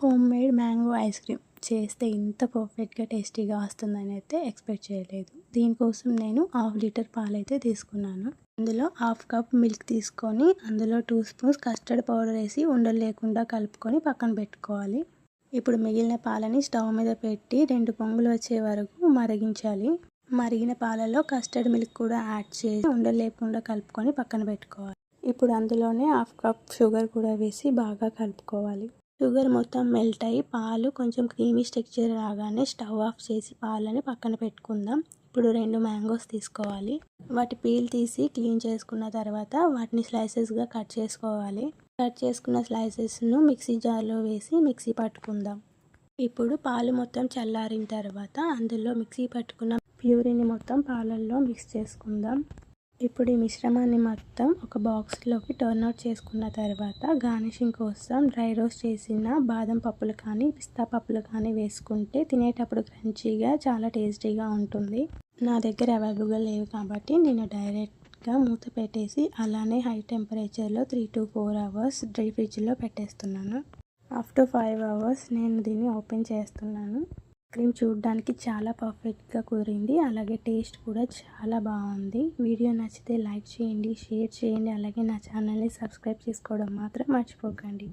Home made mango ice cream చేస్తే ఇంత పర్ఫెక్ట్గా టేస్టీగా వస్తుందని అయితే ఎక్స్పెక్ట్ చేయలేదు. దీనికోసం నేను 1/2 లీటర్ పాలైతే తీసుకున్నాను. అందులో 1/2 కప్ మిల్క్ తీసుకొని అందులో 2 స్పూన్స్ కస్టర్డ్ పౌడర్ వేసి ఉండలు లేకుండా కలుపుకొని పక్కన పెట్టుకోవాలి. ఇప్పుడు మిగిలిన పాలని స్టవ్ మీద పెట్టి 2 పొంగులు వచ్చే వరకు మరిగించాలి. మరిగిన పాలలో కస్టర్డ్ మిల్క్ కూడా యాడ్ చేసి ఉండలు లేకుండా కలుపుకొని పక్కన పెట్టుకోవాలి. ఇప్పుడు అందులోనే 1/2 కప్ షుగర్ కూడా వేసి బాగా కలుపుకోవాలి. షుగర్ మొత్తం మెల్ట్ అయ్యి పాలు కొంచెం క్రీమీ టెక్స్చర్ రాగానే స్టవ్ ఆఫ్ చేసి పాలని పక్కన పెట్టుకుందాం. ఇప్పుడు 2 మ్యాంగోస్ తీసుకోవాలి. వాటి పీల్ తీసి క్లీన్ చేసుకున్న తర్వాత వాటిని స్లైసెస్గా కట్ చేసుకోవాలి. కట్ చేసుకున్న స్లైసెస్ను మిక్సీ జార్లో వేసి మిక్సీ పట్టుకుందాం. ఇప్పుడు పాలు మొత్తం చల్లారిన తర్వాత అందులో మిక్సీ పట్టుకున్న ప్యూరీని మొత్తం పాలల్లో మిక్స్ చేసుకుందాం. ఇప్పుడు ఈ మిశ్రమాన్ని మొత్తం ఒక బాక్స్లోకి టర్న్ అవుట్ చేసుకున్న తర్వాత గార్నిషింగ్ కోసం డ్రై రోస్ట్ చేసిన బాదం పప్పులు కానీ పిస్తా పప్పులు కానీ వేసుకుంటే తినేటప్పుడు క్రంచీగా చాలా టేస్టీగా ఉంటుంది. నా దగ్గర అవైలబుల్గా లేవు కాబట్టి నేను డైరెక్ట్గా మూత పెట్టేసి అలానే హై టెంపరేచర్లో 3 to 4 hours డ్రై ఫ్రిడ్జ్లో పెట్టేస్తున్నాను. ఆఫ్టర్ 5 hours నేను దీన్ని ఓపెన్ చేస్తున్నాను. క్రీమ్ చూడడానికి చాలా పర్ఫెక్ట్గా కుదిరింది. అలాగే టేస్ట్ కూడా చాలా బాగుంది. వీడియో నచ్చితే లైక్ చేయండి, షేర్ చేయండి. అలాగే నా ఛానల్ని సబ్స్క్రైబ్ చేసుకోవడం మాత్రం మర్చిపోకండి.